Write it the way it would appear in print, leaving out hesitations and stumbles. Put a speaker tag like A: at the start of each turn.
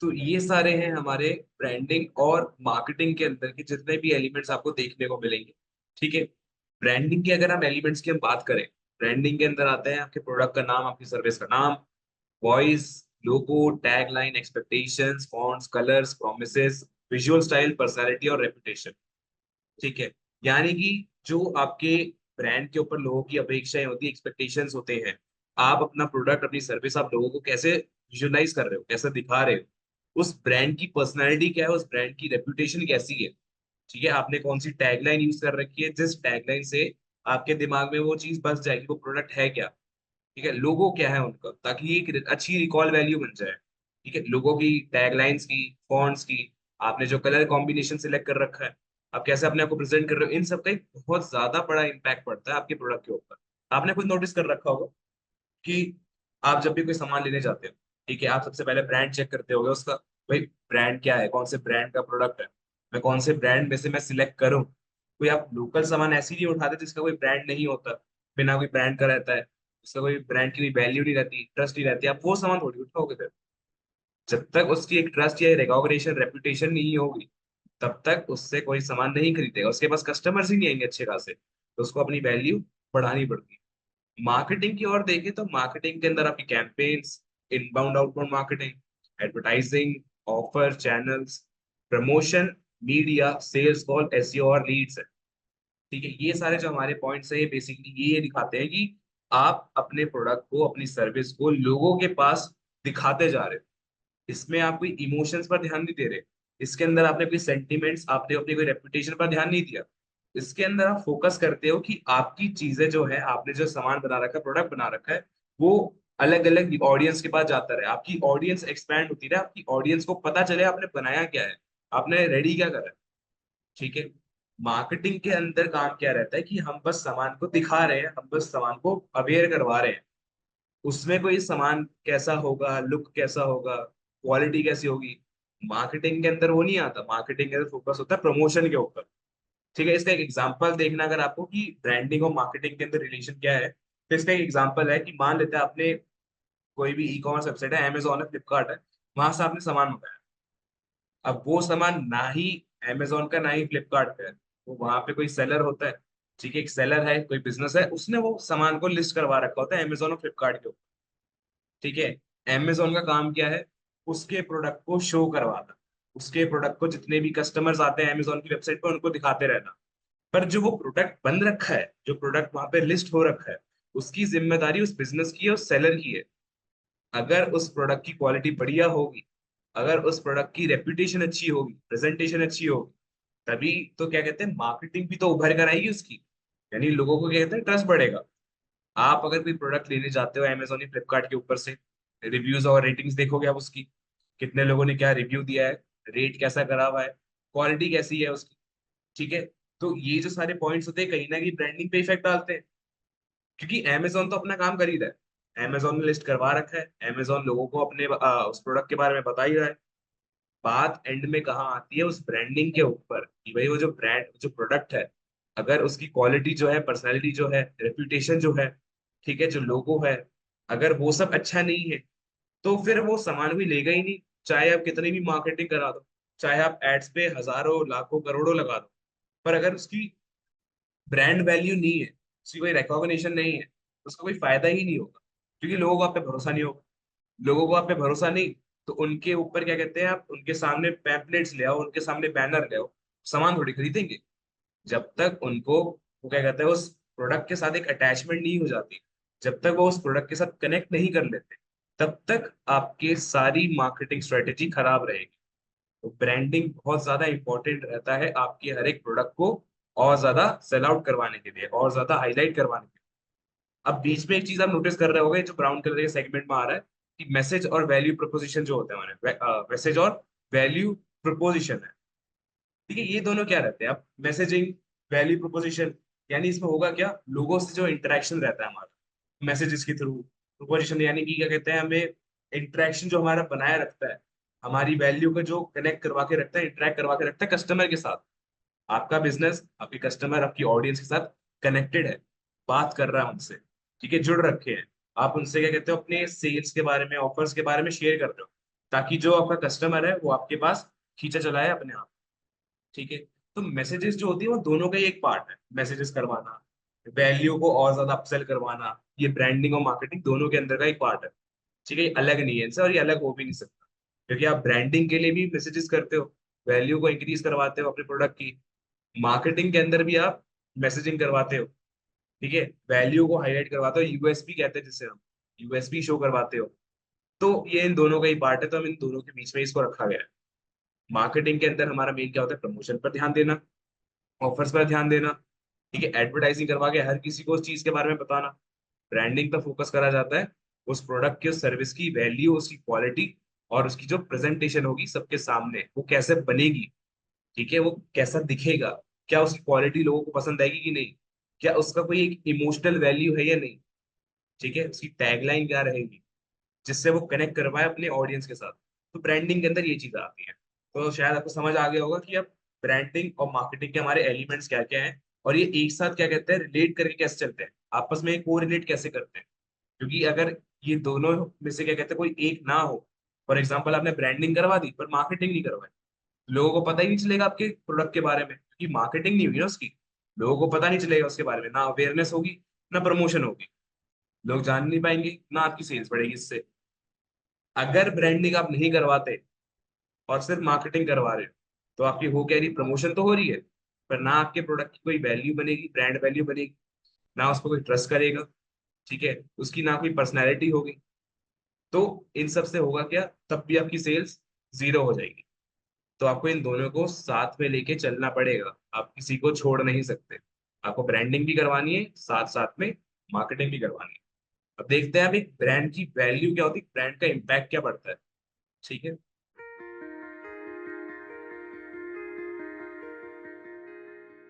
A: तो ये सारे हैं हमारे ब्रांडिंग और मार्केटिंग के अंदर के जितने भी एलिमेंट्स आपको देखने को मिलेंगे। ठीक है। ब्रांडिंग के अगर हम एलिमेंट्स की हम बात करें, ब्रांडिंग के अंदर आते हैं आपके प्रोडक्ट का नाम, आपकी सर्विस का नाम, voice, logo, tagline, expectations, fonts, colours, promises, visual style, personality और रेपुटेशन। ठीक है। यानी कि जो आपके ब्रांड के ऊपर लोगों की अपेक्षाएं होती है, एक्सपेक्टेशंस होते हैं, आप अपना प्रोडक्ट, अपनी सर्विस आप लोगों को कैसे विजुअलाइज कर रहे हो, कैसे दिखा रहे हो, उस ब्रांड की पर्सनैलिटी क्या है, उस ब्रांड की रेपुटेशन कैसी है। ठीक है। आपने कौन सी टैगलाइन यूज कर रखी है, जिस टैगलाइन से आपके दिमाग में वो चीज बस जाएगी, वो प्रोडक्ट है क्या। ठीक है। लोगो क्या है उनका, ताकि ये एक अच्छी रिकॉल वैल्यू बन जाए। ठीक है। लोगो की, टैगलाइंस की, फॉन्ट्स की, आपने जो कलर कॉम्बिनेशन सिलेक्ट कर रखा है, आप कैसे अपने आप को प्रेजेंट कर रहे हो, इन सब का एक बहुत ज्यादा बड़ा इम्पैक्ट पड़ता है आपके प्रोडक्ट के ऊपर। आपने खुद नोटिस कर रखा होगा कि आप जब भी कोई सामान लेने जाते हो, ठीक है, आप सबसे पहले ब्रांड चेक करते होगे उसका। भाई ब्रांड क्या है, कौन से ब्रांड का प्रोडक्ट है, मैं कौन से ब्रांड में से मैं सिलेक्ट करूं। कोई आप लोकल सामान ऐसे ही नहीं उठाते जिसका कोई ब्रांड नहीं होता, बिना कोई ब्रांड का रहता है, उसका कोई ब्रांड की वैल्यू नहीं रहती, ट्रस्ट नहीं रहती, आप वो सामान थोड़ी उठाओगे फिर। जब तक उसकी एक ट्रस्ट या रिकॉग्निशन, रेपुटेशन नहीं होगी, तब तक उससे कोई सामान नहीं खरीदेगा, उसके पास कस्टमर्स ही नहीं आएंगे अच्छे खासे, तो उसको अपनी वैल्यू बढ़ानी पड़ती है। मार्केटिंग की ओर देखें तो मार्केटिंग के अंदर आपकी campaigns, inbound outbound marketing, advertising, offer, channels, promotion, media, sales call, SEO और लीड्स है। ठीक है। ये सारे जो हमारे पॉइंट्स है, ये बेसिकली ये दिखाते हैं कि आप अपने प्रोडक्ट को, अपनी सर्विस को लोगों के पास दिखाते जा रहे हो। इसमें आप कोई इमोशंस पर ध्यान नहीं दे रहे, इसके अंदर आपने कोई सेंटिमेंट्स, आपने अपनी कोई रेपुटेशन पर ध्यान नहीं दिया। इसके अंदर आप फोकस करते हो कि आपकी चीजें जो है, आपने जो सामान बना रखा है, प्रोडक्ट बना रखा है, वो अलग अलग ऑडियंस के पास जाता रहे, आपकी ऑडियंस एक्सपैंड होती रहे, आपकी ऑडियंस को पता चले आपने बनाया क्या है, आपने रेडी क्या करा है। ठीक है। मार्केटिंग के अंदर काम क्या रहता है कि हम बस सामान को दिखा रहे हैं, हम बस सामान को अवेयर करवा रहे हैं। उसमें कोई सामान कैसा होगा, लुक कैसा होगा, क्वालिटी कैसी होगी, मार्केटिंग के अंदर वो नहीं आता। मार्केटिंग के अंदर फोकस होता है प्रमोशन के ऊपर। ठीक है। इसका एक एग्जांपल देखना अगर आपको कि ब्रांडिंग और मार्केटिंग के अंदर रिलेशन क्या है, तो इसका एक एग्जांपल है कि मान लेते हैं आपने कोई भी ई कॉमर्स वेबसाइट है, अमेजोन है, फ्लिपकार्ट है, वहां से आपने सामान मंगाया। अब वो सामान ना ही अमेजोन का ना ही फ्लिपकार्ट का है, वो वहां पे कोई सेलर होता है। ठीक है। एक सेलर है, कोई बिजनेस है, उसने वो सामान को लिस्ट करवा रखा होता है अमेजोन और फ्लिपकार्ट के ऊपर। ठीक है। अमेजोन का काम क्या है, उसके प्रोडक्ट को शो करवाना, उसके प्रोडक्ट को जितने भी कस्टमर्स आते हैं अमेजोन की वेबसाइट पर, उनको दिखाते रहना। पर जो वो प्रोडक्ट बन रखा है, जो प्रोडक्ट वहां पे लिस्ट हो रखा है, उसकी जिम्मेदारी उस बिजनेस की है, उस सेलर की है। अगर उस प्रोडक्ट की क्वालिटी बढ़िया होगी, अगर उस प्रोडक्ट की रेपुटेशन अच्छी होगी, प्रेजेंटेशन अच्छी होगी, तभी तो क्या कहते हैं, मार्केटिंग भी तो उभर कर आएगी उसकी। यानी लोगों को क्या कहते हैं, ट्रस्ट बढ़ेगा। आप अगर कोई प्रोडक्ट लेने जाते हो अमेजोन या फ्लिपकार्ट के ऊपर से, रिव्यूज और रेटिंग्स देखोगे आप उसकी, कितने लोगों ने क्या रिव्यू दिया है, रेट कैसा करा हुआ है, क्वालिटी कैसी है उसकी। ठीक है। तो ये जो सारे पॉइंट्स होते हैं, कहीं ना कहीं ब्रांडिंग पे इफेक्ट डालते हैं, क्योंकि अमेजोन तो अपना काम कर ही रहा है, अमेजोन ने लिस्ट करवा रखा है, अमेजोन लोगों को अपने उस प्रोडक्ट के बारे में बता ही रहा है। बात एंड में कहाँ आती है, उस ब्रांडिंग के ऊपर, कि भाई वो जो ब्रांड, जो प्रोडक्ट है, अगर उसकी क्वालिटी जो है, पर्सनैलिटी जो है, रेप्यूटेशन जो है, ठीक है, जो लोगो है, अगर वो सब अच्छा नहीं है, तो फिर वो सामान भी लेगा ही नहीं। चाहे आप कितनी भी मार्केटिंग करा दो, चाहे आप एड्स पे हजारों लाखों करोड़ों लगा दो, पर अगर उसकी ब्रांड वैल्यू नहीं है, उसकी कोई रिकॉग्निशन नहीं है, तो उसका कोई फायदा ही नहीं होगा, क्योंकि लोगों को आप पे भरोसा नहीं होगा। लोगों को आप पे भरोसा नहीं, तो उनके ऊपर क्या कहते हैं, आप उनके सामने पैम्पलेट्स ले आओ, उनके सामने बैनर ले आओ, सामान थोड़ी खरीदेंगे। जब तक उनको, वो क्या कहते हैं, उस प्रोडक्ट के साथ एक अटैचमेंट नहीं हो जाती, जब तक वो उस प्रोडक्ट के साथ कनेक्ट नहीं कर लेते, तब तक आपकी सारी मार्केटिंग स्ट्रेटेजी खराब रहेगी। तो ब्रांडिंग बहुत ज्यादा इंपॉर्टेंट रहता है आपके हर एक प्रोडक्ट को और ज्यादा सेल आउट करवाने के लिए, और ज्यादा हाईलाइट करवाने के लिए। अब बीच में एक चीज आप नोटिस कर रहे होंगे, जो ब्राउन कलर के सेगमेंट में आ रहा है, कि मैसेज और वैल्यू प्रोपोजिशन जो होते हैं हमारे, मैसेज और वैल्यू प्रोपोजिशन है। ठीक है। ये दोनों क्या रहते हैं, अब मैसेजिंग, वैल्यू प्रोपोजिशन, यानी इसमें होगा क्या, लोगों से जो इंटरेक्शन रहता है हमारा मैसेजेस के थ्रू। प्रोपोजिशन यानी कि क्या कहते हैं, हमें इंटरेक्शन जो हमारा बनाए रखता है, हमारी वैल्यू को जो कनेक्ट करवा के रखता है, इंटरेक्ट करवा के रखता है कस्टमर के साथ। आपका बिजनेस, आपके कस्टमर, आपकी ऑडियंस के साथ कनेक्टेड है, बात कर रहा है उनसे। ठीक है, जुड़ रखे हैं। आप उनसे क्या कहते हो, अपने सेल्स के बारे में, ऑफर्स के बारे में शेयर कर रहे हो। ताकि जो आपका कस्टमर है वो आपके पास खींचा चला है अपने आप। ठीक है। तो मैसेजेस जो होती है वो दोनों का ही एक पार्ट है, मैसेजेस करवाना, वैल्यू को और ज्यादा अपसेल करवाना, ये ब्रांडिंग और मार्केटिंग दोनों के अंदर का एक पार्ट है। ठीक है, ये अलग नहीं है इनसे और ये अलग हो भी नहीं सकता, क्योंकि आप ब्रांडिंग के लिए भी मैसेजेस करते हो, वैल्यू को इंक्रीज करवाते हो अपने प्रोडक्ट की, मार्केटिंग के अंदर भी आप मैसेजिंग करवाते हो। ठीक है, वैल्यू को हाईलाइट करवाते हो, यूएसपी कहते हैं जिसे हम, यूएसपी शो करवाते हो। तो ये इन दोनों का ही पार्ट है, तो हम इन दोनों के बीच में इसको रखा गया है। मार्केटिंग के अंदर हमारा मेन क्या होता है, प्रमोशन पर ध्यान देना, ऑफर्स पर ध्यान देना। ठीक है, एडवर्टाइजिंग करवा के हर किसी को उस चीज के बारे में बताना। ब्रांडिंग पर फोकस करा जाता है उस प्रोडक्ट की, उस सर्विस की वैल्यू, उसकी क्वालिटी और उसकी जो प्रेजेंटेशन होगी सबके सामने वो कैसे बनेगी। ठीक है, वो कैसा दिखेगा, क्या उसकी क्वालिटी लोगों को पसंद आएगी कि नहीं, क्या उसका कोई एक इमोशनल वैल्यू है या नहीं। ठीक है, उसकी टैगलाइन क्या रहेगी जिससे वो कनेक्ट करवाए अपने ऑडियंस के साथ। तो ब्रांडिंग के अंदर ये चीजें आती हैं। तो शायद आपको समझ आ गया होगा कि अब ब्रांडिंग और मार्केटिंग के हमारे एलिमेंट्स क्या क्या हैं, और ये एक साथ क्या कहते हैं, रिलेट करके कैसे चलते हैं, आपस में को रिलेट कैसे करते हैं। क्योंकि अगर ये दोनों में से क्या कहते हैं कोई एक ना हो, फॉर एग्जाम्पल आपने ब्रांडिंग करवा दी पर मार्केटिंग नहीं करवाई, लोगों को पता ही नहीं चलेगा आपके प्रोडक्ट के बारे में, क्योंकि मार्केटिंग नहीं हुई ना उसकी। लोगों को पता नहीं चलेगा उसके बारे में, ना अवेयरनेस होगी ना प्रमोशन होगी, लोग जान नहीं पाएंगे ना आपकी सेल्स बढ़ेगी इससे। अगर ब्रांडिंग आप नहीं करवाते और सिर्फ मार्केटिंग करवा रहे हो, तो आपकी हो क्या रही, प्रमोशन तो हो रही है पर ना आपके प्रोडक्ट की कोई वैल्यू बनेगी, ब्रांड वैल्यू बनेगी, ना उस पर कोई ट्रस्ट करेगा। ठीक है, उसकी ना कोई पर्सनैलिटी होगी। तो इन सब से होगा क्या, तब भी आपकी सेल्स जीरो हो जाएगी। तो आपको इन दोनों को साथ में लेके चलना पड़ेगा, आप किसी को छोड़ नहीं सकते। आपको ब्रांडिंग भी करवानी है, साथ साथ में मार्केटिंग भी करवानी है। अब देखते हैं अब एक ब्रांड की वैल्यू क्या होती है, ब्रांड का इम्पैक्ट क्या पड़ता है। ठीक है।